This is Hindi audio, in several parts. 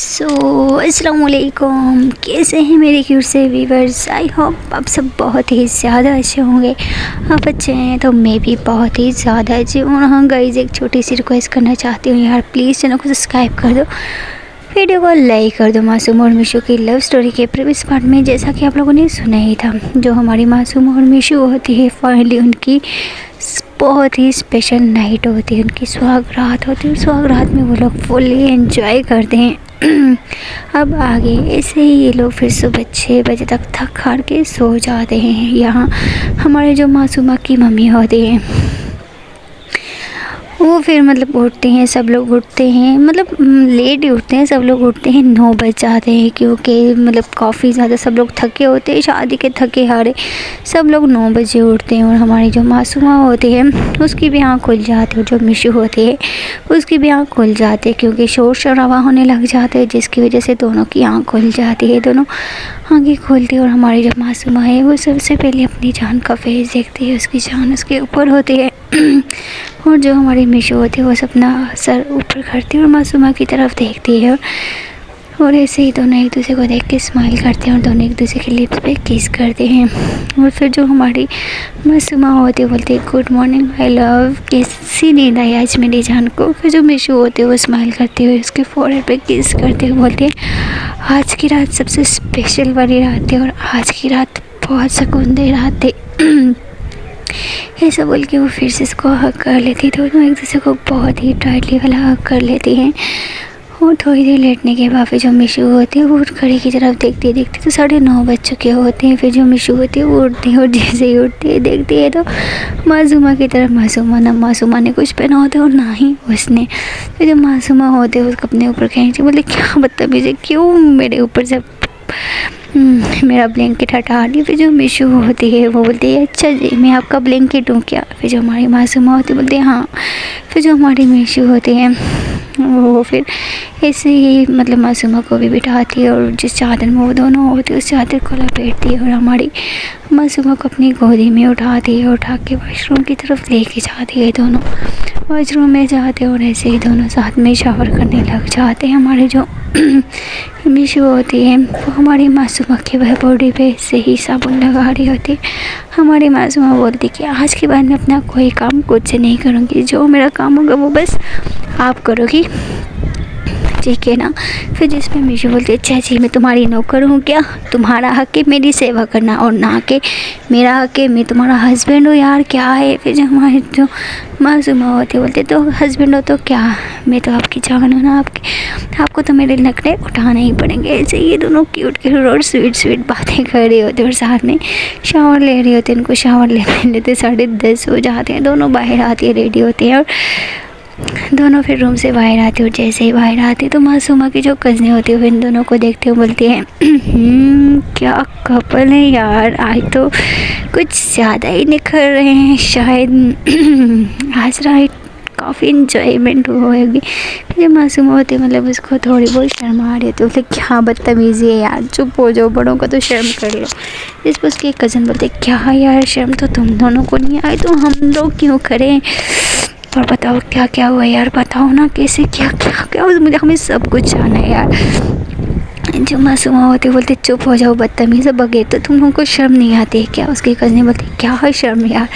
सो अस्सलामुअलैकुम, कैसे हैं मेरे क्यूट से व्यूवर्स। आई होप आप सब बहुत ही ज़्यादा अच्छे होंगे। आप अच्छे हैं तो मैं भी बहुत ही ज़्यादा अच्छी हूँ। और हाँ गाइस, एक छोटी सी रिक्वेस्ट करना चाहती हूँ यार, प्लीज़ चैनल को सब्सक्राइब कर दो, वीडियो को लाइक कर दो। मासूम और मिशू की लव स्टोरी के प्रीवियस पार्ट में जैसा कि आप लोगों ने सुना ही था, जो हमारी मासूम और मिशू होती है, फाइनली उनकी बहुत ही स्पेशल नाइट होती है, उनकी सुहागरात होती है। सुहागरात में वो लोग फुल्ली एंजॉय करते हैं। अब आगे ऐसे ही ये लोग फिर सुबह 6 बजे तक थक हार के सो जाते हैं। यहाँ हमारे जो मासूमा की मम्मी होती हैं वो फिर मतलब उठते हैं, सब लोग उठते हैं, मतलब लेट ही उठते हैं, सब लोग उठते हैं 9 बज जाते हैं, क्योंकि मतलब काफ़ी ज़्यादा सब लोग थके होते हैं, शादी के थके हारे सब लोग 9 बजे उठते हैं। और हमारी जो मासूमा होती है उसकी भी आँख खुल जाती है, जो मिशू होती है उसकी भी आँख खुल जाती है, क्योंकि शोर शराबा होने लग जाते हैं, जिसकी वजह से दोनों की आँख खुल जाती है, दोनों आँखें खोलती है। और हमारी जो मासूमा है वो सबसे पहले अपनी जान का फेस देखती है, उसकी जान उसके ऊपर होती है। और जो हमारी मिशू होती है वो अपना सर ऊपर करती है और मासूमा की तरफ देखती है। और ऐसे ही दोनों एक दूसरे को देख के स्माइल करते हैं और दोनों एक दूसरे के लिप्स पे किस करते हैं। और फिर जो हमारी मासूमा होती है बोलती है गुड मॉर्निंग माय लव, कैसी नींद आई आज मेरी जान को। फिर जो मिशू होती है वो स्माइल करती हुए उसके फोrehead पे किस करते हुए बोलती है आज की रात सबसे स्पेशल वाली रात है और आज की रात बहुत सुकून दे रात है। ऐसा बोल के वो फिर से इसको हक कर लेती, दोनों एक दूसरे को बहुत ही टाइटली वाला हक कर लेती हैं। और थोड़ी देर लेटने के बाद फिर जो मिशू होती है वो घड़ी की तरफ देखती तो 9:30 बज चुके होते हैं। फिर जो मिशू होती है वो उठती है और जैसे ही उठती है देखती है तो मासूमा की तरफ मासूमा ने कुछ पहना होता है और ना ही उसने। फिर जो मासूमा होते हैं उसको अपने ऊपर खींचती, बोले क्या बदतमीज़ी, क्यों मेरे ऊपर से मेरा ब्लैंकेट हटा दी। फिर जो मिशू होती है वो बोलती है अच्छा जी मैं आपका ब्लैंकेट हूँ क्या। फिर जो हमारी मासूमा होती है बोलती है हाँ। फिर जो हमारी मिशू होती है वो फिर ऐसे ही मतलब मासूमा को भी बिठाती है और जिस चादर में वो दोनों होती है उस चादर को लपेटती है और हमारी मासूमा को अपनी गोदी में उठाती है, उठा के वॉशरूम की तरफ लेके जाती है। दोनों वॉशरूम में जाते हैं और ऐसे ही दोनों साथ में शावर करने लग जाते हैं। हमारे जो मिशू होती है वो हमारी मासूमा की वह बॉडी पे ऐसे ही साबुन लगा रही होती है। हमारी मासूमा बोलती कि आज के बाद मैं अपना कोई काम खुद से नहीं करूँगी, जो मेरा काम होगा वो बस आप करोगी, ठीक है ना। फिर जिसमें मिशू बोलती है अच्छा जी मैं तुम्हारी नौकर हूँ क्या, तुम्हारा हक है मेरी सेवा करना और ना कि मेरा हक है मैं तुम्हारा हस्बैंड हूँ यार क्या है। फिर जो हमारे जो मासूमा होती बोलते तो हस्बैंड हो तो क्या, मैं तो आपकी जान हूँ ना, आपको तो मेरे नखरे उठाने ही पड़ेंगे। ऐसे ये दोनों क्यूट और स्वीट बातें कर रही होती है और साथ में शावर ले रही होती है। उनको शावर लेते 10:30 हो जाते हैं, दोनों बाहर आती है रेडी होती है और दोनों फिर रूम से बाहर आती है। और जैसे ही बाहर आती है तो मासूमा की जो कज़नें होती है वो इन दोनों को देखते हुए बोलती हैं क्या कपल है यार, आज तो कुछ ज़्यादा ही निखर रहे हैं शायद आज रात काफ़ी इंजॉयमेंट होगी। फिर मासूमा होती है मतलब उसको थोड़ी बहुत शर्म आ रही है तो बोले क्या बदतमीज़ी है यार, चुप हो जाओ, बड़ों का तो शर्म कर लो। इस पर उसके कज़न बोलते क्या यार शर्म तो तुम दोनों को नहीं आई तो हम लोग क्यों करें, और बताओ क्या क्या हुआ यार, बताओ ना कैसे क्या मुझे हमें सब कुछ जाना है यार। जो मासूमा होते बोलते चुप हो जाओ बदतमीज़ बगैर तो तुम लोगों को शर्म नहीं आती है क्या। उसकी कज़नें बोलती क्या है शर्म यार।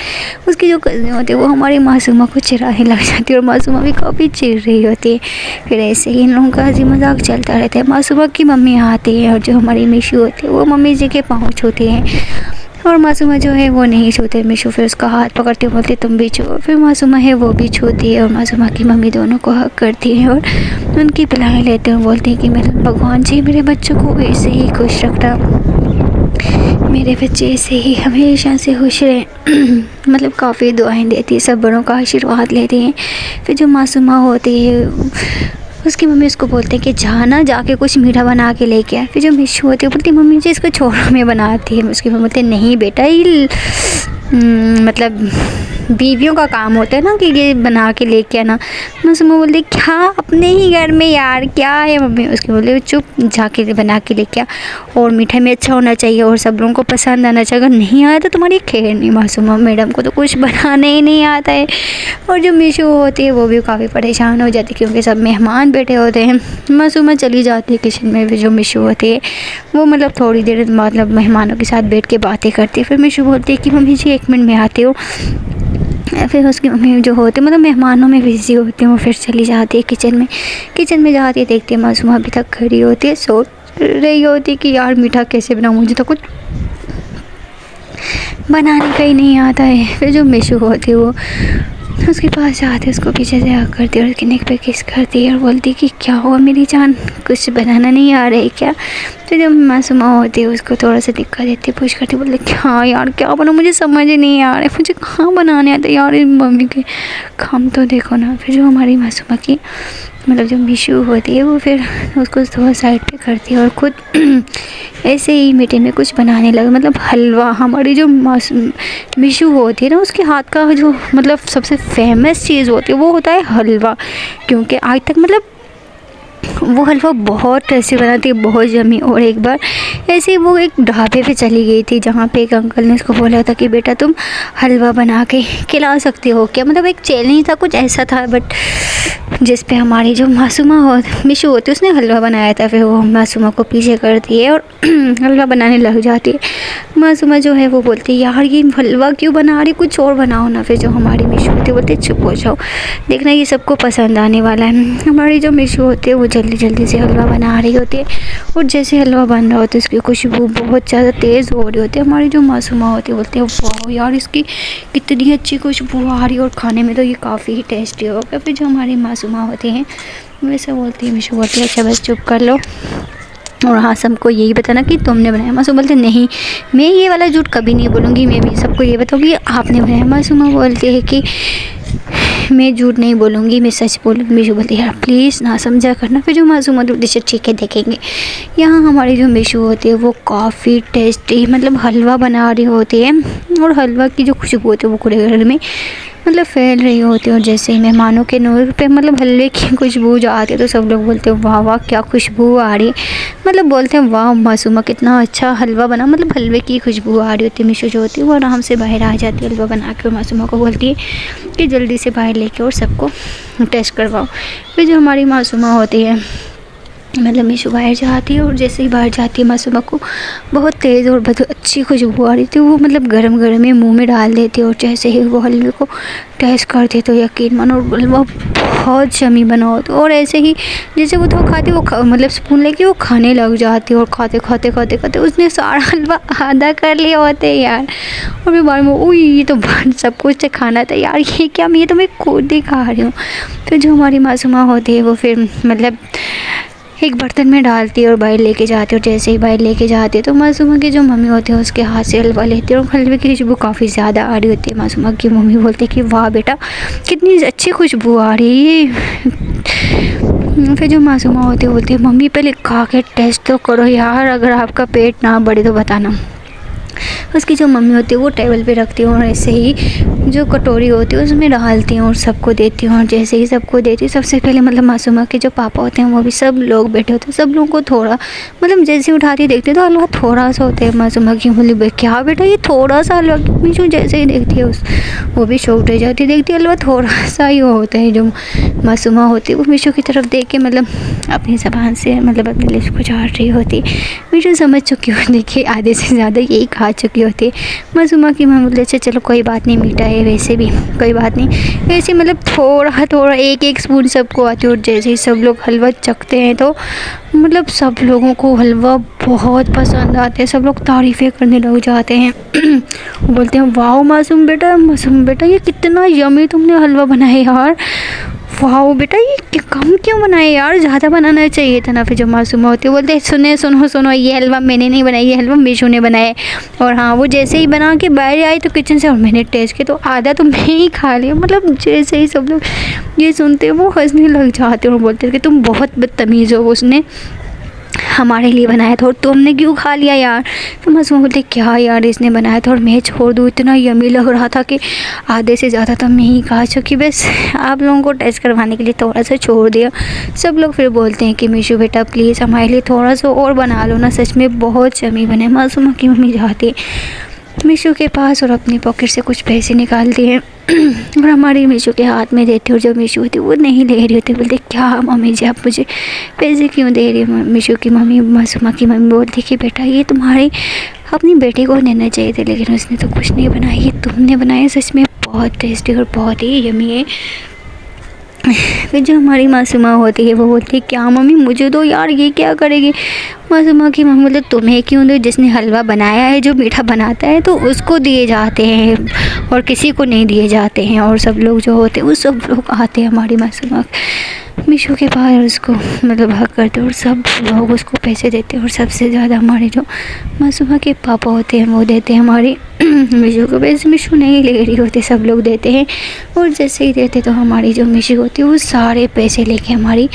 उसकी जो कज़नें होती है वो हमारी मासूमा को चिढ़ाने लग जाती है और मासूमा भी काफ़ी चिढ़ रही होती है। फिर ऐसे ही इन लोगों का हंसी मजाक चलता रहता है। मासूमा की मम्मी आती है और जो हमारी मिशू होती है वो मम्मी जी के पाँव छूती हैं और मासूमा जो है वो नहीं छूते। मिशू फिर उसका हाथ पकड़ते बोलते तुम भी छू, फिर मासूमा है वो भी छूती है और मासूमा की मम्मी दोनों को हक करती है और उनकी पिलाई लेते हैं, बोलते हैं कि मेरे भगवान जी मेरे बच्चों को ऐसे ही खुश रखना, मेरे बच्चे ऐसे ही हमेशा से खुश रहें। मतलब काफ़ी दुआएं देती है, सब बड़ों का आशीर्वाद लेती हैं। फिर जो मासूमा होती है उसकी मम्मी उसको बोलते हैं कि जाके कुछ मीठा बना के लेके आ। फिर जो मिशू होती है बोलती मम्मी जी इसको छोड़ो मैं बनाती है। उसकी मम्मी बोलती नहीं बेटा ये मतलब बीवियों का काम होता है ना कि ये बना के लेके आना। मासूमा बोलती क्या अपने ही घर में यार, क्या है मम्मी? उसके बोले चुप, जाके बना के लेके आ, और मीठा में अच्छा होना चाहिए और सब लोगों को पसंद आना चाहिए, अगर नहीं आया तो तुम्हारी खैर नहीं। मासूमा मैडम को तो कुछ बनाने ही नहीं आता है। और जो मीशू होती है वो भी काफ़ी परेशान हो जाती है क्योंकि सब मेहमान बैठे होते हैं। मासूमा चली जाती है किचन में, जो मीशू होती है वो मतलब थोड़ी देर मतलब मेहमानों के साथ बैठ के बातें करती है। फिर मीशू बोलती है कि मम्मी जी 1 मिनट में आती हूँ। फिर उसकी मम्मी जो होती है मतलब मेहमानों में बिज़ी होती है, वो फिर चली जाती है किचन में जाती है, देखती है मासूमा अभी तक खड़ी होती है, सोच रही होती है कि यार मीठा कैसे बनाऊँ, मुझे तो कुछ बनाने का ही नहीं आता है। फिर जो मीशू होती है वो उसके पास जाते है, उसको पीछे से आग करती है और उसके नेक पे किस करती है और बोलती है कि क्या हुआ मेरी जान, कुछ बनाना नहीं आ रहा है क्या? तो जब मासूमा होती है उसको थोड़ा सा दिक्कत देती है, पूछ करती है, बोलती क्या यार क्या बनाऊँ, मुझे समझ ही नहीं आ रहा है, मुझे कहाँ बनाने आता है यार, मम्मी के काम तो देखो ना। फिर जो हमारी मासूमा की मतलब जो मीशू होती है वो फिर उसको थोड़ा साइड पे करती है और खुद ऐसे ही मीठे में कुछ बनाने लगे, मतलब हलवा। हमारी जो मीशू होती है ना उसके हाथ का जो मतलब सबसे फेमस चीज़ होती है वो होता है हलवा, क्योंकि आज तक मतलब वो हलवा बहुत टेस्टी बनाती है, बहुत यम्मी। और एक बार ऐसे ही वो एक ढाबे पे चली गई थी जहाँ पे एक अंकल ने उसको बोला था कि बेटा तुम हलवा बना के खिला सकते हो क्या, मतलब एक चैलेंज था कुछ ऐसा था, बट जिस पे हमारी जो मासूमा हो मीशू होती है उसने हलवा बनाया था। फिर वो मासूमा को पीछे करती है और हलवा बनाने लग जाती है। मासूमा जो है वो बोलती है यार ये हलवा क्यों बना रही, कुछ और बनाओ ना। फिर जो हमारी मीशू होती है बोलती है चुप हो जाओ, देखना ये सबको पसंद आने वाला है। हमारी जो मीशू होती है वो जल्दी से हलवा बना रही होती है और जैसे हलवा बन रहा होता है उसकी खुशबू बहुत ज़्यादा तेज़ हो रही होती है। हमारी जो मासूमा होती है बोलती है वाह यार इसकी कितनी अच्छी खुशबू आ रही है और खाने में तो ये काफ़ी ही टेस्टी होगा। फिर जो हमारी मासूमा होती हैं वैसे बोलती है, मीशू बोलती है अच्छा बस चुप कर लो और हाँ सबको यही बताना कि तुमने बनाया। मासूमा बोलते नहीं मैं ये वाला झूठ कभी नहीं बोलूँगी, मैं भी सबको ये बताऊँगी आपने बनाया। मासूमा बोलती है कि मैं झूठ नहीं बोलूँगी, मैं सच बोलूँगी। मीशू बोलती है यार प्लीज़ ना समझा करना। फिर जो मासूमा बोलती है ठीक है देखेंगे। यहाँ हमारी जो मीशू होती है वो काफ़ी टेस्टी मतलब हलवा बना रही होती है और हलवा की जो खुशबू होती है वो पूरे घर में मतलब फैल रही होती है। और जैसे ही मेहमानों के नूर पे मतलब हलवे की खुशबू जो आती है तो सब लोग बोलते हैं वाह वाह क्या खुशबू आ रही है, मतलब बोलते हैं वाह मासूमा कितना अच्छा हलवा बना, मतलब हलवे की खुशबू आ रही होती है। मीशू जो होती है वो आराम से बाहर आ जाती है हलवा बना के और मासूमा को बोलती है कि जल्दी से बाहर लेके और सबको टेस्ट करवाओ। फिर जो हमारी मासूमा होती है मतलब मीशू बाहर जाती है और जैसे ही बाहर जाती है मासूमा को बहुत तेज़ और बहुत अच्छी खुशबू आ रही थी, वो मतलब गरम गरम ही मुंह में डाल देती है और जैसे ही वो हलवे को टेस्ट करती तो यकीन मानो हलवा बहुत यम्मी बना होता। और ऐसे ही जैसे वो तो खाती वो मतलब स्पून लेके वो खाने लग जाती है और खाते उसने सारा हलवा आधा कर लिया होता है यार। और फिर बाद में उई ये तो सब कुछ खाना था यार, ये क्या ये तो मैं खुद ही खा रही हूँ। फिर जो हमारी मासूमा होती है वो फिर मतलब एक बर्तन में डालती है और बाहर लेके जाती है और जैसे ही बाहर लेके जाती है तो मासूमा की जो मम्मी होती है उसके हाथ से हलवा लेती है और हलवे की खुशबू काफ़ी ज़्यादा आ रही होती है। मासूमा की मम्मी बोलती है कि वाह बेटा कितनी अच्छी खुशबू आ रही है। फिर जो मासूमा होती है बोलती है मम्मी पहले खा के टेस्ट तो करो यार, अगर आपका पेट ना बढ़े तो बताना। उसकी जो मम्मी होती है वो टेबल पे रखती है और ऐसे ही जो कटोरी होती है उसमें डालती हूँ और सबको देती हूँ। और जैसे ही सबको देती हूँ सबसे पहले मतलब मासूमा के जो पापा होते हैं वो भी सब लोग बैठे होते हैं, सब लोगों को थोड़ा मतलब जैसे उठाती है देखते तो हलवा थोड़ा सा होता है। मासूमा की बोली क्या बेटा ये थोड़ा सा हलवा, मीशू जैसे ही देखती है वो भी शौक रह जाती है, देखती है हलवा थोड़ा सा ही होता है। जो मासूमा होती है वो मीशू की तरफ देख के मतलब अपनी ज़बान से मतलब अपने लिप्स को झाड़ रही होती है। मीशू समझ चुकी होती है कि आधे से ज़्यादा यही खा चुकी होती है। मासूमा की मम्मी बोले अच्छा चलो कोई बात नहीं, मीठा है वैसे भी कोई बात नहीं, वैसे मतलब थोड़ा एक स्पून सबको आती है। और जैसे ही सब लोग हलवा चखते हैं तो मतलब सब लोगों को हलवा बहुत पसंद आते हैं, सब लोग तारीफ़ें करने लग जाते हैं। बोलते हैं वाह मासूम बेटा ये कितना यम्मी तुमने हलवा बनाया यार, वाह बेटा ये कम क्यों बनाए यार, ज़्यादा बनाना चाहिए था ना। फिर जो मासूमा होती है बोलते हैं सुनो ये हलवा मैंने नहीं बनाया, ये हलवा मीशू ने बनाया। और हाँ वो जैसे ही बना के बाहर आई तो किचन से और मैंने टेस्ट किया तो आधा तो मैं ही खा लिया। मतलब जैसे ही सब लोग ये सुनते हैं वो हंसने लग जाते हैं और बोलते हैं कि तुम बहुत बदतमीज़ हो। उसने हमारे लिए बनाया था और तुमने क्यों खा लिया यार। तो मासूमा बोलते क्या यार इसने बनाया था और मैं छोड़ दूँ, इतना यमी लग रहा था कि आधे से ज़्यादा तो मैं ही खा चुकी, बस आप लोगों को टेस्ट करवाने के लिए थोड़ा सा छोड़ दिया। सब लोग फिर बोलते हैं कि मीशू बेटा प्लीज़ हमारे लिए थोड़ा सा और बना लो ना, सच में बहुत यमी बने। मासूमा की मम्मी जाती है मीशू के पास और अपनी पॉकेट से कुछ पैसे निकालती है और हमारी मीशू के हाथ में देती है। और जो मीशू होती है वो नहीं ले रही होती, बोलते क्या मम्मी जी आप मुझे पैसे क्यों दे रही हो। मीशू की मम्मी, मासूमा की मम्मी बोलती कि बेटा ये तुम्हारी अपनी बेटी को देना चाहिए थे, लेकिन उसने तो कुछ नहीं बनाया, ये तुमने बनाया, सच में बहुत टेस्टी और बहुत ही यमी है। फिर जो हमारी मासूमा होती है वो बोलती है क्या मम्मी मुझे दो यार, ये क्या करेगी। मासूमा की मम्मी बोलती तुम्हें क्यों दो, जिसने हलवा बनाया है, जो मीठा बनाता है तो उसको दिए जाते हैं और किसी को नहीं दिए जाते हैं। और सब लोग जो होते हैं वो सब लोग आते हैं हमारी मासूमा मीशू के पास और उसको मतलब हक करते हैं और सब लोग उसको पैसे देते हैं। और सबसे ज़्यादा हमारे जो मासूमा के पापा होते हैं वो देते हैं हमारी मीशू को पैसे। मीशू नहीं ले रही होती, सब लोग देते हैं। और जैसे ही देते तो हमारी जो मीशू होती है वो सारे पैसे लेके हमारी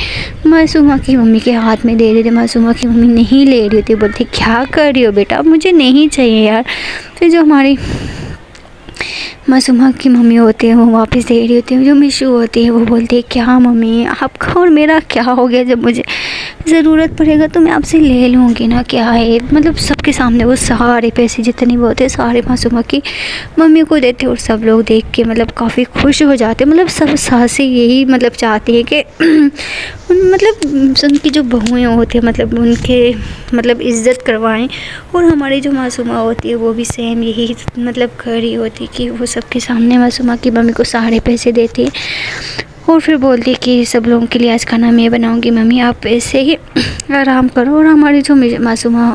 मासूमा की मम्मी के हाथ में दे देते। मासूमा की मम्मी नहीं ले रही होती, बोलती क्या कर रही हो बेटा, मुझे नहीं चाहिए यार। फिर जो हमारी मासूमा की मम्मी होती है वो वापस दे रही होती है। जो मीशू होती है वो बोलती है क्या मम्मी आपका और मेरा क्या हो गया, जब मुझे ज़रूरत पड़ेगा तो मैं आपसे ले लूँगी ना, क्या है। मतलब सबके सामने वो सारे पैसे जितने भी होते हैं सारे मासूमा की मम्मी को देते और सब लोग देख के मतलब काफ़ी खुश हो जाते। मतलब सब सासें यही मतलब चाहती है कि मतलब उनकी जो बहुएँ होती हैं मतलब उनके मतलब इज़्ज़त करवाएं। और हमारी जो मासूमा होती है वो भी सेम यही मतलब कर रही होती कि वो सबके सामने मासूमा की मम्मी को सारे पैसे देती और फिर बोलती कि सब लोगों के लिए आज खाना मैं बनाऊंगी, मम्मी आप ऐसे ही आराम करो। और हमारी जो मासूमा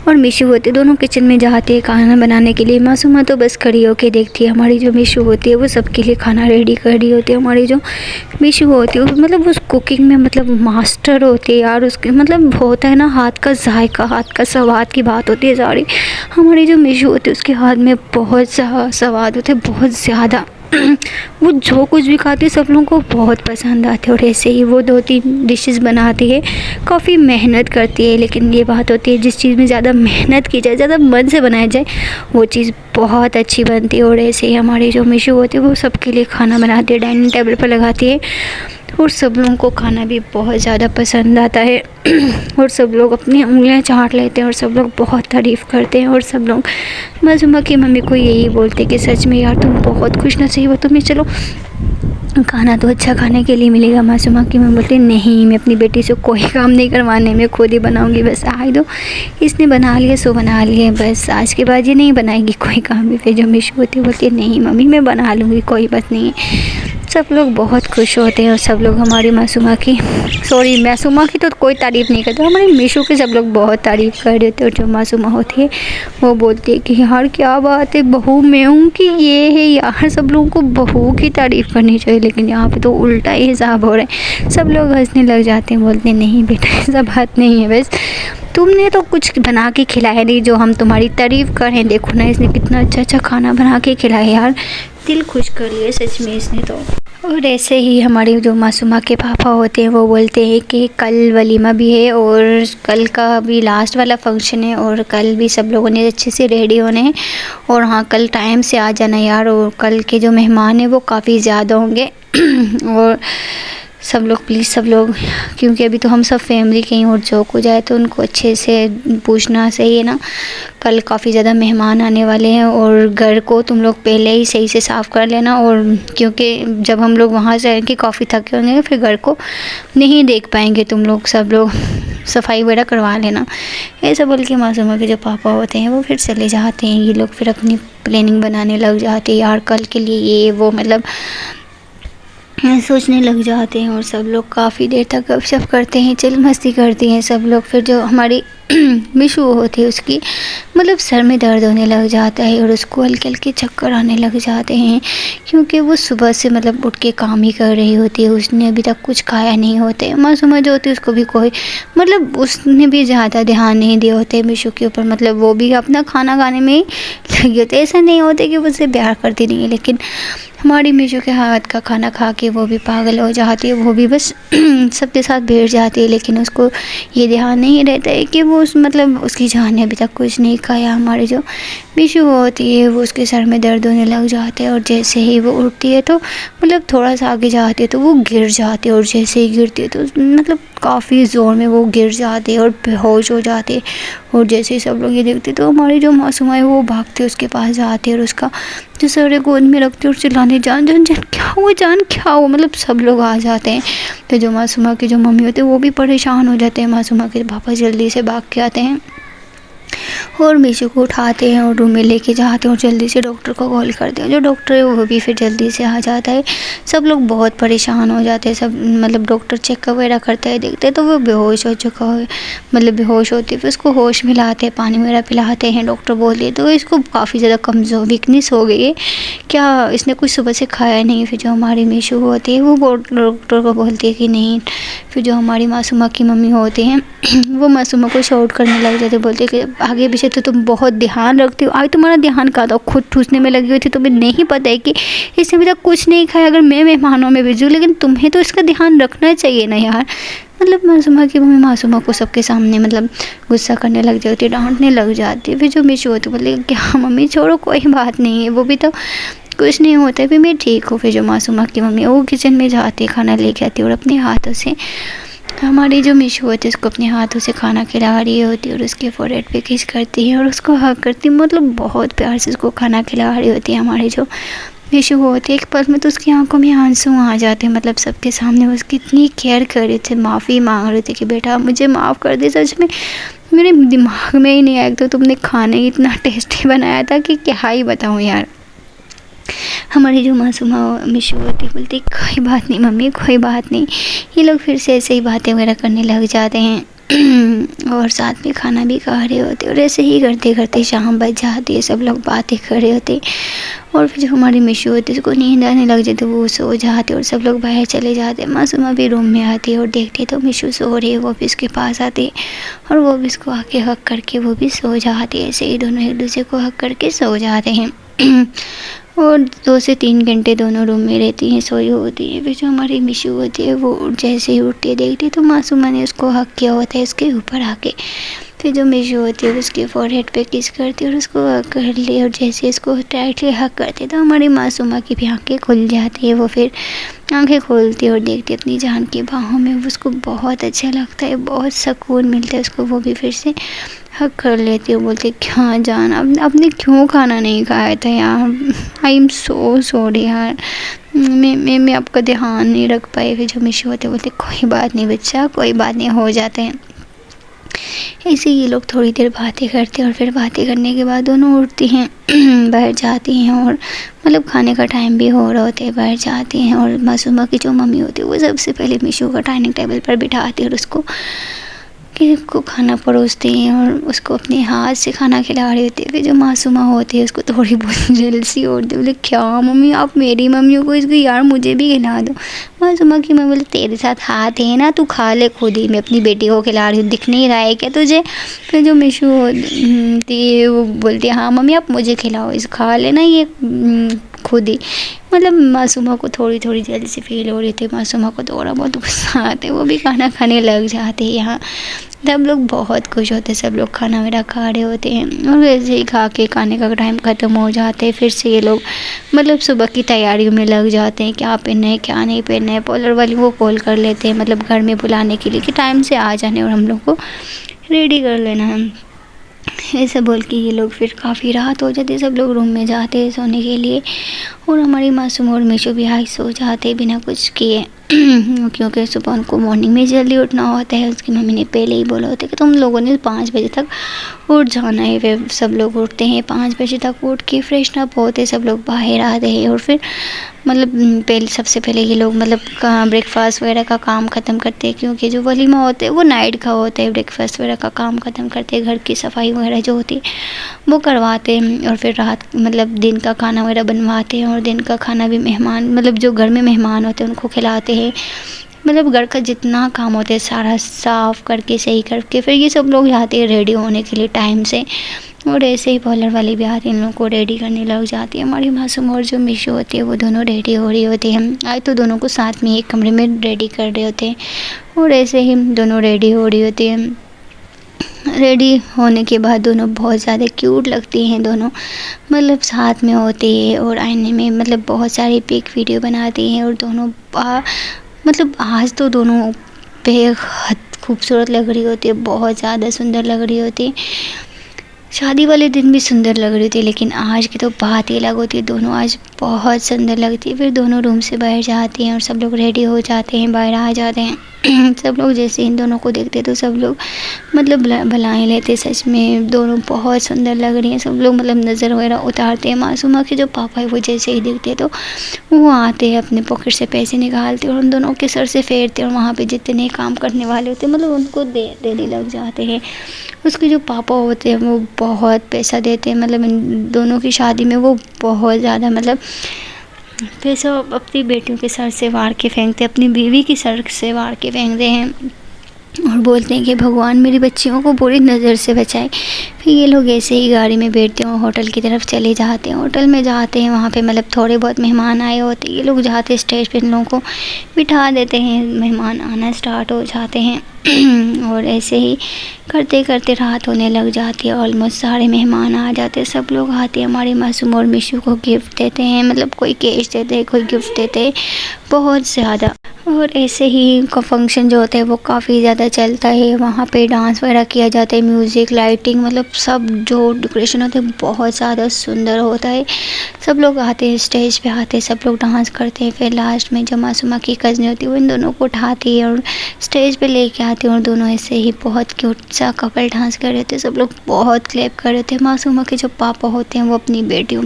और मीशू होती है दोनों किचन में जाते हैं खाना बनाने के लिए। मासूमा तो बस खड़ी होकर देखती है, हमारी जो मीशू होती है वो सबके लिए खाना रेडी कर रही होती है। हमारी जो मीशू होती है मतलब उस कुकिंग में मतलब मास्टर होती है यार, उसके मतलब होता है ना हाथ का जायका, हाथ का स्वाद की बात होती है सारी। हमारी जो मीशू होती है उसके हाथ में बहुत स्वाद होते हैं, बहुत ज़्यादा। वो जो कुछ भी खाती है सब लोगों को बहुत पसंद आती है। और ऐसे ही वो 2-3 डिशेस बनाती है, काफ़ी मेहनत करती है। लेकिन ये बात होती है जिस चीज़ में ज़्यादा मेहनत की जाए, ज़्यादा मन से बनाया जाए वो चीज़ बहुत अच्छी बनती है। और ऐसे ही हमारी जो मीशू होती है वो सबके लिए खाना बनाती है, डाइनिंग टेबल पर लगाती है और सब लोगों को खाना भी बहुत ज़्यादा पसंद आता है। और सब लोग अपनी उंगलियां चाट लेते हैं और सब लोग बहुत तारीफ़ करते हैं। और सब लोग मासूमा की मम्मी को यही बोलते कि सच में यार तुम बहुत खुशनसीब हो, तुम्हें चलो खाना तो अच्छा खाने के लिए मिलेगा। मासूमा की मम्मी बोलती नहीं मैं अपनी बेटी से कोई काम नहीं करवाने, मैं खुद ही बनाऊंगी, बस आए दो, इसने बना लिया सो बना लिए, बस आज के बाद ये नहीं बनाएगी कोई काम भी। फिर जो मीशू होती है बोलती है नहीं मम्मी मैं बना लूँगी, कोई बात नहीं है। सब लोग बहुत खुश होते हैं और सब लोग हमारी मासूमा की तो कोई तारीफ़ नहीं करते, हमारी मीशू की सब लोग बहुत तारीफ़ कर देते। और जो मासूमा होती है वो बोलती है कि यार क्या बात है, बहू मैं हूँ कि ये है यार, सब लोगों को बहू की तारीफ़ करनी चाहिए। लेकिन यहाँ पे तो उल्टा ही हिसाब हो रहा है, सब लोग हंसने लग जाते हैं, बोलते हैं नहीं बेटा ऐसा बात नहीं है, बस तुमने तो कुछ बना के खिलाया नहीं जो हम तुम्हारी तारीफ़ करें। देखो ना इसने कितना अच्छा अच्छा खाना बना के खिलाया यार, दिल खुश कर लिए सच में इसने तो। और ऐसे ही हमारी जो मासूमा के पापा होते हैं वो बोलते हैं कि कल वलीमा भी है और कल का भी लास्ट वाला फंक्शन है और कल भी सब लोगों ने अच्छे से रेडी होने हैं। और हाँ कल टाइम से आ जाना यार, और कल के जो मेहमान हैं वो काफ़ी ज़्यादा होंगे और सब लोग प्लीज़ सब लोग, क्योंकि अभी तो हम सब फैमिली कहीं और चौक हो जाए तो उनको अच्छे से पूछना सही है ना। कल काफ़ी ज़्यादा मेहमान आने वाले हैं और घर को तुम लोग पहले ही सही से साफ़ कर लेना। और क्योंकि जब हम लोग वहाँ से आएंगे काफ़ी थके होंगे फिर घर को नहीं देख पाएंगे, तुम लोग सब लोग सफाई वगैरह करवा लेना। ऐसा बोल के मासूमा के जो पापा होते हैं वो फिर चले जाते हैं। ये लोग फिर अपनी प्लानिंग बनाने लग जाते हैं यार कल के लिए ये वो, मतलब सोचने लग जाते हैं। और सब लोग काफ़ी देर तक गपशप करते हैं, चिल मस्ती करती हैं सब लोग। फिर जो हमारी मीशू होती है उसकी मतलब सर में दर्द होने लग जाता है और उसको हल्के हल्के चक्कर आने लग जाते हैं, क्योंकि वो सुबह से मतलब उठ के काम ही कर रही होती है, उसने अभी तक कुछ खाया नहीं होता है। मासूमा जो होती है उसको भी कोई मतलब उसने भी ज़्यादा ध्यान नहीं दिया होता है मीशू के ऊपर, मतलब वो भी अपना खाना खाने में ही लगी होती है। ऐसा नहीं होता कि वो उससे प्यार करती नहीं है, लेकिन हमारी मीशू के हाथ का खाना खा के वो भी पागल हो जाती है, वो भी बस सबके साथ बैठ जाती है, लेकिन उसको ये ध्यान नहीं रहता है कि वो मतलब उसकी जान ने अभी तक कुछ नहीं खाया। हमारी जो मीशू होती है वो उसके सर में दर्द होने लग जाते हैं और जैसे ही वो उठती है तो मतलब थोड़ा सा आगे जाती है तो वो गिर जाती है, और जैसे ही गिरती है तो मतलब काफ़ी ज़ोर में वो गिर जाती है और बेहोश हो जाती है। और जैसे ही सब लोग ये देखते तो हमारी जो मासूमा है वो भागती है उसके पास जाती है और उसका जो सर गोद में रखती है और चिल्लाने, जान जान जान क्या हुआ, जान क्या हुआ, मतलब सब लोग आ जाते हैं। तो जो मासूमा की जो मम्मी होती है वो भी परेशान हो जाते हैं, मासूमा के पापा जल्दी से भाग के आते हैं और मीशू को उठाते हैं और रूम में लेके जाते हैं और जल्दी से डॉक्टर को कॉल करते हैं। जो डॉक्टर है वो भी फिर जल्दी से आ जाता है। सब लोग बहुत परेशान हो जाते हैं, सब मतलब डॉक्टर चेकअप वगैरह करता है, देखते हैं तो वो बेहोश हो चुका है, मतलब बेहोश होती है। फिर उसको होश में लाते हैं, पानी वगैरह पिलाते हैं। डॉक्टर बोलते हैं तो इसको काफ़ी ज़्यादा कमज़ोर वीकनेस हो गई है, क्या इसने कुछ सुबह से खाया नहीं। फिर जो हमारी मीशू होती है वो डॉक्टर को बोलती है कि नहीं। फिर जो हमारी मासूमा की मम्मी होती हैं वो मासूमा को शॉर्ट करने लग जाते, बोलते कि आगे पीछे तो तुम बहुत ध्यान रखती हो, आज तुम्हारा ध्यान कहाँ था, खुद ठूसने में लगी हुई थी, तुम्हें नहीं पता है कि इसने अभी तक कुछ नहीं खाया। अगर मैं मेहमानों में भेजूँ, लेकिन तुम्हें तो इसका ध्यान रखना चाहिए ना यार। मतलब मासूमा की मम्मी मासूमा को सबके सामने मतलब गुस्सा करने लग जाती है, डांटने लग जाती है। फिर जो मीशू होती है बोले क्या मम्मी छोड़ो, कोई बात नहीं है, वो भी तो कुछ नहीं होता है, फिर मैं ठीक हूँ। फिर जो मासूमा की मम्मी वो किचन में जाती है, खाना लेके आती है और अपने हाथों से हमारी जो मीशू होती है उसको अपने हाथों से खाना खिला रही होती है और उसके फोrehead पे किस करती है और उसको हग करती है, मतलब बहुत प्यार से उसको खाना खिला रही होती है हमारी जो मीशू होती है। एक पल में तो उसकी आंखों में आंसू आ जाते हैं, मतलब सबके सामने वो उसकी इतनी केयर कर रहे थे, माफ़ी मांग रहे थे कि बेटा मुझे माफ़ कर दे, सच में मेरे दिमाग में ही नहीं आया। तो तुमने खाने इतना टेस्टी बनाया था कि क्या ही बताऊँ यार। हमारी जो मासूमा मीशू होती बोलती कोई बात नहीं मम्मी, कोई बात नहीं। ये लोग फिर से ऐसे ही बातें वगैरह करने लग जाते हैं और साथ में खाना भी खा रहे होते और ऐसे ही करते करते शाम बज जाती है, सब लोग बातें कर रहे होते और फिर जो हमारी मीशू होती है उसको नींद आने लग जाती है, वो सो जाते और सब लोग बाहर चले जाते। मासूमा भी रूम में आती है और देखती है तो मीशू सो रही है, वो भी उसके पास आती है और वो भी उसको आके हक करके वो भी सो जाती है। ऐसे ही दोनों एक दूसरे को हक करके सो जाते हैं और 2 से 3 घंटे दोनों रूम में रहती हैं, सोई होती है। फिर जो हमारी मीशू होती है वो जैसे ही उठती है देखती है तो मासूमा ने उसको हक किया होता है उसके ऊपर आके। फिर जो मीशू होती है उसके फोrehead पे किस करती है और उसको हक कर ली और जैसे इसको टाइटली हक करती है तो हमारी मासूमा की भी आँखें खुल जाती है। वो फिर आंखें खोलती है और देखती है अपनी जान की बाहों में, उसको बहुत अच्छा लगता है, बहुत सुकून मिलता है उसको। वो भी फिर से हक कर लेती है, बोलती क्या जान अब आपने क्यों खाना नहीं खाया था यार, आई एम सो सॉरी यार, मैं आपका ध्यान नहीं रख पाई। फिर जो मीशू होते बोलते कोई बात नहीं बच्चा, कोई बात नहीं, हो जाते हैं। ऐसे ये लोग थोड़ी देर बातें करते हैं और फिर बातें करने के बाद दोनों उठती हैं बाहर जाती हैं और मतलब खाने का टाइम भी हो रहा होता है, बाहर जाती हैं और मासूमा की जो मम्मी होती है वो सबसे पहले मीशू को डाइनिंग टेबल पर बिठाती है और उसको खाना परोसती हैं और उसको अपने हाथ से खाना खिला रही होती है। फिर जो मासूमा होती है उसको थोड़ी बहुत जेलसी होती है, बोले क्या मम्मी आप मेरी मम्मी को इसको यार मुझे भी खिला दो। मासूमा की मम्मी बोले तेरे साथ हाथ है ना, तू खा ले खुद ही, मैं अपनी बेटी को खिला रही हूँ, दिख नहीं रहा है क्या तुझे। फिर जो मीशू होती है वो बोलती है हाँ मम्मी आप मुझे खिलाओ, इस खा लेना ये खुद ही। मतलब मासूमा को थोड़ी थोड़ी जेलसी फील हो रही थी, मासूमा को थोड़ा बहुत गुस्सा आता है, वो भी खाना खाने लग जाते हैं। यहाँ सब लोग बहुत खुश होते हैं, सब लोग खाना वगैरह खा रहे होते हैं और वैसे ही खा के खाने का टाइम ख़त्म हो जाते हैं। फिर से ये लोग मतलब सुबह की तैयारियों में लग जाते हैं, क्या पहनना है क्या नहीं पहनना है। पार्लर वाली वो कॉल कर लेते हैं मतलब घर में बुलाने के लिए कि टाइम से आ जाने और हम लोग को रेडी कर लेना है, ऐसा बोल के ये लोग फिर काफ़ी रात हो जाती है, सब लोग रूम में जाते हैं सोने के लिए और हमारी मासूम और मीशू भी हाई सो जाते बिना कुछ किए क्योंकि सुबह उनको मॉर्निंग में जल्दी उठना होता है। उसकी मम्मी ने पहले ही बोला होता है कि तुम लोगों ने 5 बजे तक उठ जाना है। फिर सब लोग उठते हैं 5 बजे तक, उठ के फ्रेशन अप होते सब लोग बाहर आते हैं और फिर मतलब सबसे पहले ये लोग मतलब ब्रेकफास्ट वगैरह का काम ख़त्म करते हैं क्योंकि जो वलीमा होता है वो नाइट का होता है। ब्रेकफास्ट वगैरह का काम ख़त्म करते हैं, घर की सफाई वगैरह जो होती है वो करवाते हैं और फिर रात मतलब दिन का खाना वगैरह बनवाते हैं और दिन का खाना भी मेहमान मतलब जो घर में मेहमान होते हैं उनको खिलाते हैं। मतलब घर का जितना काम होता है सारा साफ़ करके सही करके फिर ये सब लोग जाते हैं रेडी होने के लिए टाइम से और ऐसे ही पार्लर वाली भी आती है, इन लोगों को रेडी करने लग जाती है। हमारी मासूम और जो मिशू होती है वो दोनों रेडी हो रही होती है। आज तो दोनों को साथ में एक कमरे में रेडी कर रहे होते हैं और ऐसे ही दोनों रेडी हो रही होती है। रेडी होने के बाद दोनों बहुत ज़्यादा क्यूट लगती हैं, दोनों मतलब साथ में होती है और आईने में मतलब बहुत सारी पिक वीडियो बनाती हैं और दोनों मतलब आज तो दोनों बेहद खूबसूरत लग रही होती है, बहुत ज़्यादा सुंदर लग रही होती है। शादी वाले दिन भी सुंदर लग रही थी, लेकिन आज की तो बात ही अलग होती है, दोनों आज बहुत सुंदर लगती है। फिर दोनों रूम से बाहर जाती हैं और सब लोग रेडी हो जाते हैं, बाहर आ जाते हैं। सब लोग जैसे इन दोनों को देखते तो सब लोग मतलब बुलाएं लेते, सच में दोनों बहुत सुंदर लग रही हैं। सब लोग मतलब नज़र वगैरह उतारते हैं। मासूमा के जो पापा है वो जैसे ही दिखते तो वो आते हैं, अपने पॉकेट से पैसे निकालते और उन दोनों के सर से फेरते और वहाँ पे जितने काम करने वाले होते मतलब उनको देने लग जाते हैं। उसके जो पापा होते हैं वो बहुत पैसा देते हैं, मतलब इन दोनों की शादी में वो बहुत ज़्यादा मतलब पैसा अपनी बेटियों के सर से वार के फेंकते, अपनी बीवी की सर से वार के फेंकते हैं और बोलते हैं कि भगवान मेरी बच्चियों को बुरी नज़र से बचाए। फिर ये लोग ऐसे ही गाड़ी में बैठते हैं और होटल की तरफ चले जाते हैं। होटल में जाते हैं, वहाँ पे मतलब थोड़े बहुत मेहमान आए होते हैं, ये लोग जाते स्टेज पे इन लोगों को बिठा देते हैं, मेहमान आना स्टार्ट हो जाते हैं। और ऐसे ही करते करते रात होने लग जाती है, ऑलमोस्ट सारे मेहमान आ जाते हैं, सब लोग आते हैं। हमारी मासूम और मिशू को गिफ्ट देते हैं, मतलब कोई कैश देते हैं, कोई गिफ्ट देते हैं, बहुत ज़्यादा। और ऐसे ही का फंक्शन जो होता है वो काफ़ी ज़्यादा चलता है, वहाँ पे डांस वगैरह किया जाता है, म्यूज़िक, लाइटिंग, मतलब सब जो डेकोरेशन होता है बहुत ज़्यादा सुंदर होता है। सब लोग आते हैं, स्टेज पे आते हैं, सब लोग डांस करते हैं। फिर लास्ट में जो मासूमा की कज़न होती है वो इन दोनों को उठाती है और स्टेज पे लेके आती है और दोनों ऐसे ही बहुत क्यूट सा कपल डांस कर रहे थे। सब लोग बहुत क्लैप कर रहे थे। मासूमा के जो पापा होते हैं वो अपनी बेटियों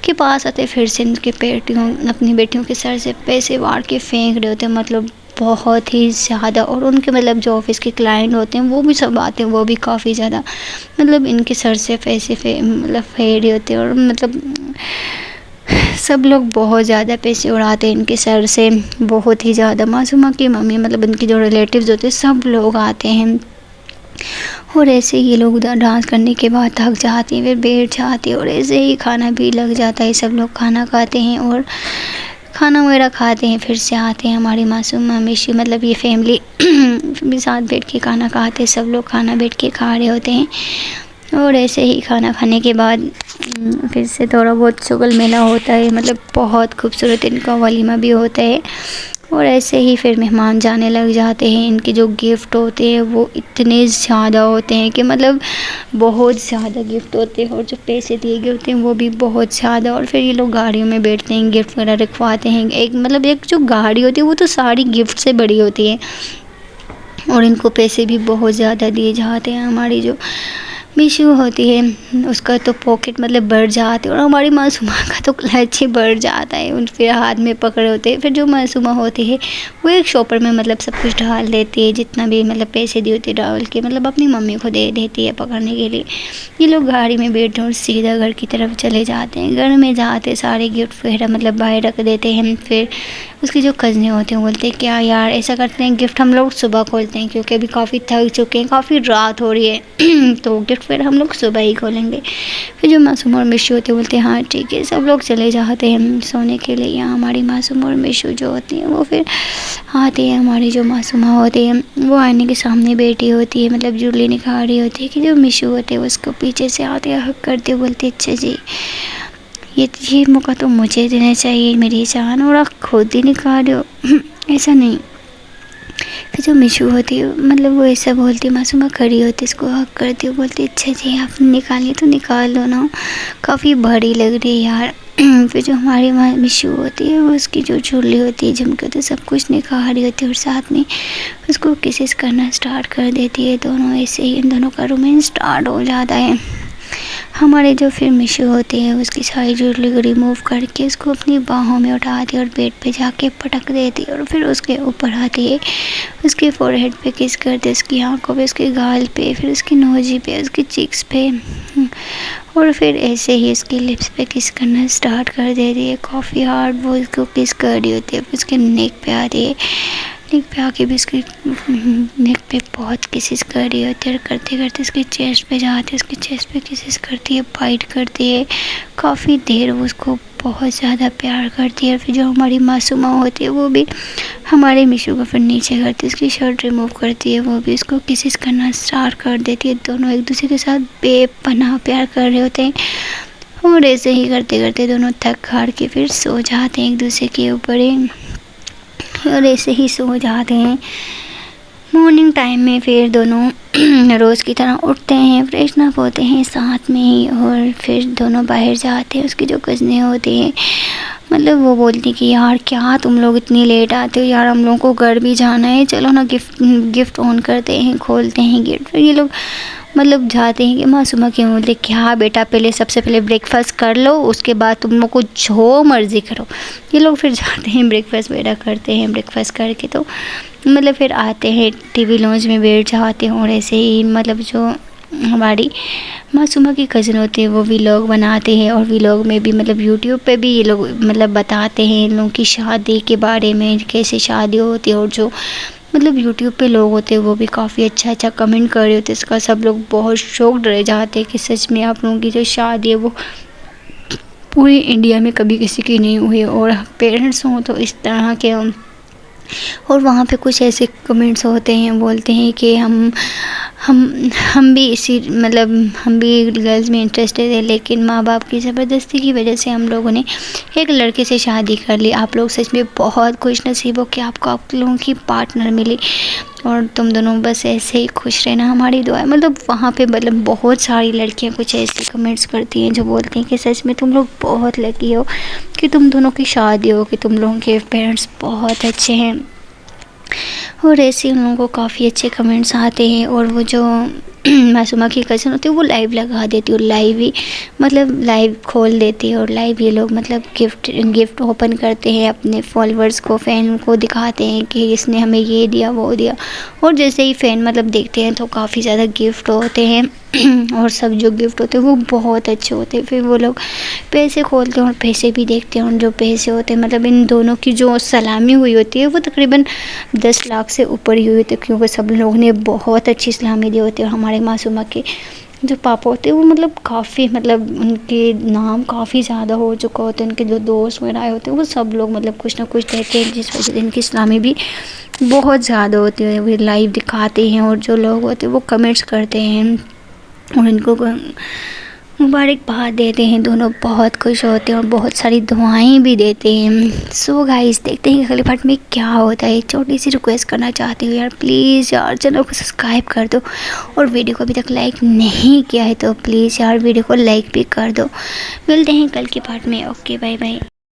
के पास आते, फिर से उनकी बेटियों अपनी बेटियों के सर से पैसे वार के फेंक रहे होते, मतलब बहुत ही ज़्यादा। और उनके मतलब जो ऑफिस के क्लाइंट होते हैं वो भी सब आते हैं, वो भी काफ़ी ज़्यादा मतलब इनके सर से पैसे मतलब फेंक रहे होते हैं और मतलब सब लोग बहुत ज़्यादा पैसे उड़ाते हैं इनके सर से, बहुत ही ज़्यादा। मासूमा की मम्मी मतलब उनके जो रिलेटिव्स होते हैं सब लोग आते हैं और ऐसे ये लोग उधर डांस करने के बाद थक जाती हैं, फिर बैठ जाती है और ऐसे ही खाना भी लग जाता है। सब लोग खाना खाते हैं और खाना वगैरह खाते हैं, फिर से आते हैं। हमारी मासूम मिशू मतलब ये फैमिली भी साथ बैठ के खाना खाते हैं, सब लोग खाना बैठ के खा रहे होते हैं। और ऐसे ही खाना खाने के बाद फिर से थोड़ा बहुत शुगल मेला होता है, मतलब बहुत खूबसूरत इनका वलीमा भी होता है। और ऐसे ही फिर मेहमान जाने लग जाते हैं। इनके जो गिफ्ट होते हैं वो इतने ज़्यादा होते हैं कि मतलब बहुत ज़्यादा गिफ्ट होते हैं और जो पैसे दिए गए होते हैं वो भी बहुत ज़्यादा। और फिर ये लोग गाड़ियों में बैठते हैं, गिफ्ट वगैरह रखवाते हैं। एक जो गाड़ी होती है वो तो सारी गिफ्ट से बड़ी होती है और इनको पैसे भी बहुत ज़्यादा दिए जाते हैं। हमारी जो मिशू होती है उसका तो पॉकेट मतलब बढ़ जाते हैं और हमारी मासूमा का तो क्लच ही बढ़ जाता है, उन फिर हाथ में पकड़े होते हैं। फिर जो मासूमा होती है वो एक शॉपर में मतलब सब कुछ डाल देती है, जितना भी मतलब पैसे दी होती है डाल के मतलब अपनी मम्मी को दे देती है पकड़ने के लिए। ये लोग गाड़ी में बैठे और सीधा घर की तरफ चले जाते हैं। घर में जाते सारे गिफ्ट वगैरह मतलब बाहर रख देते हैं। फिर उसकी जो कज़नें होती हैं बोलते हैं क्या यार ऐसा करते हैं, गिफ्ट हम लोग सुबह खोलते हैं क्योंकि अभी काफ़ी थक चुके हैं, काफ़ी रात हो रही है तो गिफ्ट फिर हम लोग सुबह ही खोलेंगे। फिर जो मासूम और मिशू होते हैं बोलते हैं हाँ ठीक है। सब लोग चले जाते हैं सोने के लिए। यहाँ हमारी मासूम और मिशू जो होती हैं वो फिर आती है। हमारी जो मासूमा होती है वो आईने के सामने बैठी होती है, मतलब जुड़ली निकाल रही होती है कि जो मिशू होते हैं उसको पीछे से आते हक करते बोलते अच्छा जी ये मौका तो मुझे देना चाहिए मेरी जान, और आप खुद ही निकाल रहे हो ऐसा नहीं। फिर जो मिशू होती है मतलब वो ऐसा बोलती है, मासूमा खड़ी होती है इसको हक करती है, बोलती अच्छा जी आपने निकाली तो निकाल लो ना, काफ़ी भारी लग रही है यार। फिर जो हमारी मिशू होती है वो उसकी जो चुल्ली होती है झुमके तो सब कुछ निकाल रही होती है और साथ में उसको किसेस करना स्टार्ट कर देती है। दोनों ऐसे ही इन दोनों का रोमांस स्टार्ट हो जाता है। हमारे जो फिर मिशू होती है उसकी सारी ज्वेलरी को रिमूव करके उसको अपनी बाहों में उठाती है और बेड पे जाके पटक देती है और फिर उसके ऊपर आती है, उसके फोरहेड पे किस करते, उसकी आंखों पे, उसके गाल पे, फिर उसकी नोजी पे, उसकी चिक्स पे, और फिर ऐसे ही उसके लिप्स पे किस करना स्टार्ट कर देती है। काफ़ी हार्ड वो उसको किस कर रही होती है। फिर उसके नेक पे आती है, नेक पे आके भी इसके नेक पे बहुत किसिस कर रही होती है, और करते करते इसके चेस्ट पे जाते, इसके चेस्ट पे किसिस करती है, बाइट करती है, काफ़ी देर वो उसको बहुत ज़्यादा प्यार करती है। फिर जो हमारी मासूमा होती है वो भी हमारे मिशू को फिर नीचे करती है, उसकी शर्ट रिमूव करती है, वो भी उसको किसिस करना स्टार्ट कर देती है। दोनों एक दूसरे के साथ बेपनाह प्यार कर रहे होते हैं, और ऐसे ही करते करते दोनों थक हार के फिर सो जाते हैं एक दूसरे के ऊपर ही, और ऐसे ही सो जाते हैं। मॉर्निंग टाइम में फिर दोनों रोज़ की तरह उठते हैं, फ्रेशन अप होते हैं साथ में ही, और फिर दोनों बाहर जाते हैं। उसकी जो कज़नें होती हैं, मतलब वो बोलती कि यार क्या तुम लोग इतनी लेट आते हो यार, हम लोगों को घर भी जाना है, चलो ना गिफ्ट ऑन करते हैं, खोलते हैं गिफ्ट। ये लोग मतलब जाते हैं कि मासूमा क्यों बोलते क्या बेटा पहले सबसे पहले ब्रेकफास्ट कर लो, उसके बाद तुम लोग को जो मर्ज़ी करो। ये लोग फिर जाते हैं ब्रेकफास्ट वगैरह करते हैं, ब्रेकफास्ट करके तो मतलब फिर आते हैं टीवी लॉन्च में बैठ जाते हैं, और ऐसे ही मतलब जो हमारी मासूमा की कज़न होती है वो व्लॉग बनाते हैं, और व्लॉग में भी मतलब यूट्यूब पे भी ये लोग मतलब बताते हैं इन लोगों की शादी के बारे में, कैसे शादी होती है। और जो मतलब यूट्यूब पे लोग होते हैं वो भी काफ़ी अच्छा अच्छा कमेंट कर रहे होते हैं, इसका सब लोग बहुत शॉक्ड रह जाते हैं कि सच में आप लोगों की जो शादी है वो पूरी इंडिया में कभी किसी की नहीं हुई, और पेरेंट्स हों तो इस तरह के। और वहाँ पे कुछ ऐसे कमेंट्स होते हैं, बोलते हैं कि हम भी इसी मतलब हम भी गर्ल्स में इंटरेस्टेड है, लेकिन माँ बाप की ज़बरदस्ती की वजह से हम लोगों ने एक लड़के से शादी कर ली। आप लोग सच में बहुत खुश नसीब हो कि आपको आप लोगों की पार्टनर मिली, और तुम दोनों बस ऐसे ही खुश रहना, हमारी दुआ है। मतलब वहाँ पे मतलब बहुत सारी लड़कियाँ कुछ ऐसे कमेंट्स करती हैं जो बोलती हैं कि सच में तुम लोग बहुत लकी हो कि तुम दोनों की शादी हो, कि तुम लोगों के पेरेंट्स बहुत अच्छे हैं। और ऐसे उन लोगों को काफ़ी अच्छे कमेंट्स आते हैं। और वो जो मासूमा की कज़न होती है वो लाइव लगा देती है, और लाइव ही मतलब लाइव खोल देती है, और लाइव ये लोग मतलब गिफ्ट ओपन करते हैं, अपने फॉलोअर्स को, फ़ैन को दिखाते हैं कि इसने हमें ये दिया वो दिया। और जैसे ही फ़ैन मतलब देखते हैं तो काफ़ी ज़्यादा गिफ्ट होते हैं, और सब जो गिफ्ट होते हैं वो बहुत अच्छे होते हैं। फिर वो लोग पैसे खोलते हैं और पैसे भी देखते हैं, और जो पैसे होते हैं मतलब इन दोनों की जो सलामी हुई होती है वो तकरीबन 10 लाख से ऊपर ही हुई होती है, क्योंकि सब लोगों ने बहुत अच्छी सलामी दी होती है। और हमारे मासूमा के जो पापा होते हैं वो मतलब काफ़ी मतलब उनके नाम काफ़ी ज़्यादा हो चुका होता है, उनके जो दोस्त वगैरह आए होते हैं वो सब लोग मतलब कुछ ना कुछ देते हैं, जिस वजह से इनकी सलामी भी बहुत ज़्यादा होती है। वो लाइव दिखाते हैं, और जो लोग होते हैं वो कमेंट्स करते हैं और इनको मुबारकबाद देते हैं। दोनों बहुत खुश होते हैं और बहुत सारी दुआएं भी देते हैं। सो गाइस देखते हैं अगले पार्ट में क्या होता है। एक छोटी सी रिक्वेस्ट करना चाहती हूँ यार, प्लीज़ यार चैनल को सब्सक्राइब कर दो, और वीडियो को अभी तक लाइक नहीं किया है तो प्लीज़ यार वीडियो को लाइक भी कर दो। मिलते हैं कल के पार्ट में। Okay bye bye.